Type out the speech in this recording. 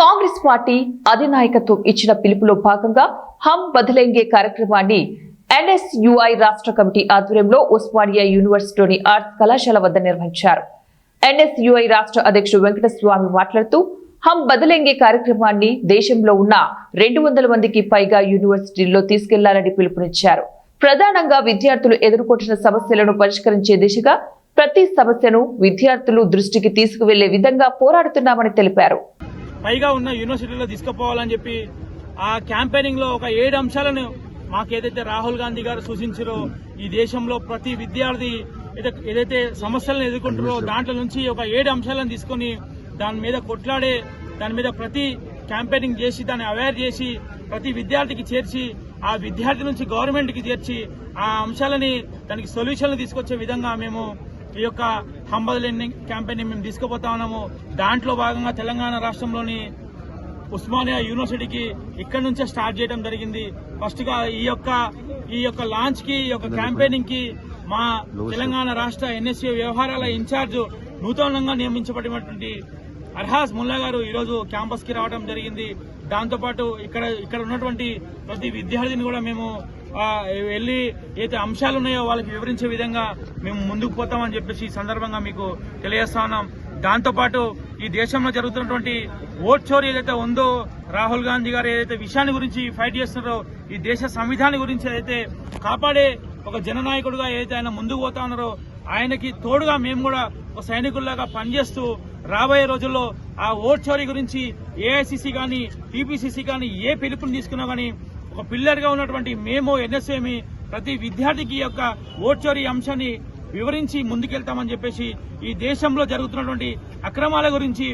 Congress party అధినాయకత్వం ఇచ్చిన పిలుపులో భాగంగా హమ్ బదలేంగే కార్యక్రమాన్ని ఎన్ఎస్యుఐ రాష్ట్ర కమిటీ ఆధ్వర్యంలో ఉస్మానియా యూనివర్సిటీలోని ఆర్ట్స్ కళాశాల వద్ద నిర్వహించారు. ఎన్ఎస్యుఐ రాష్ట్ర అధ్యక్షుడు వెంకటస్వామి మాట్లాడుతూ హమ్ బదలేంగే కార్యక్రమాన్ని దేశంలో ఉన్న 200 మందికి పైగా యూనివర్సిటీల్లో తీసుకెళ్లాలని పిలుపునిచ్చారు. ప్రధానంగా విద్యార్థులు ఎదుర్కొంటున్న సమస్యలను పరిష్కరించే దిశగా ప్రతి సమస్యను విద్యార్థులు దృష్టికి తీసుకువెళ్లే విధంగా పోరాడుతున్నామని తెలిపారు. పైగా ఉన్న యూనివర్సిటీలో తీసుకుపోవాలని చెప్పి ఆ క్యాంపెయినింగ్ లో ఒక 7 అంశాలను మాకేదైతే రాహుల్ గాంధీ గారు సూచించారో ఈ దేశంలో ప్రతి విద్యార్థి ఏదైతే సమస్యలను ఎదుర్కొంటారో దాంట్లో నుంచి ఒక 7 అంశాలను తీసుకుని దాని మీద కొట్లాడే దాని మీద ప్రతి క్యాంపెయినింగ్ చేసి దాన్ని అవేర్ చేసి ప్రతి విద్యార్థికి చేర్చి ఆ విద్యార్థి నుంచి గవర్నమెంట్ కి చేర్చి ఆ అంశాలని దానికి సొల్యూషన్లు తీసుకొచ్చే విధంగా మేము ఈ యొక్క హమ్ బదలేంగే క్యాంపెయిన్ మేము తీసుకుపోతా ఉన్నాము. దాంట్లో భాగంగా తెలంగాణ రాష్ట్రంలోని ఉస్మానియా యూనివర్సిటీకి ఇక్కడ నుంచే స్టార్ట్ చేయడం జరిగింది. ఫస్ట్ గా ఈ యొక్క లాంచ్ కి ఈ యొక్క క్యాంపెయినింగ్ కి మా తెలంగాణ రాష్ట్ర ఎన్ఎస్యూ వ్యవహారాల ఇన్ఛార్జ్ నూతనంగా నియమించబడినటువంటి అర్హాస్ ముల్లా గారు ఈరోజు క్యాంపస్ కి రావడం జరిగింది. దాంతోపాటు ఇక్కడ ఉన్నటువంటి ప్రతి విద్యార్థిని కూడా మేము వెళ్లి ఏదైతే అంశాలు ఉన్నాయో వాళ్ళకి వివరించే విధంగా మేము ముందుకు పోతామని చెప్పేసి ఈ సందర్భంగా మీకు తెలియజేస్తా ఉన్నాం. దాంతోపాటు ఈ దేశంలో జరుగుతున్నటువంటి ఓట్ చోరీ ఏదైతే ఉందో రాహుల్ గాంధీ గారు ఏదైతే విషయాన్ని గురించి ఫైట్ చేస్తున్నారో ఈ దేశ సంవిధానం గురించి ఏదైతే కాపాడే ఒక జననాయకుడుగా ఏదైతే ఆయన ముందుకు పోతా ఉన్నారో ఆయనకి తోడుగా మేము కూడా ఒక సైనికుల్లాగా పనిచేస్తూ రాబోయే రోజుల్లో ఆ ఓట్ చోరీ గురించి ఏఐసిసి కానీ టీపీసీసీ కానీ ఏ పిలుపుని తీసుకున్నా కానీ ఒక పిల్లర్ గా ఉన్నటువంటి మేము ఎన్ఎస్ఏమి ప్రతి విద్యార్థికి యొక్క ఓట్ చోరీ అంశాన్ని వివరించి ముందుకెళ్తామని చెప్పేసి ఈ దేశంలో జరుగుతున్నటువంటి అక్రమాల గురించి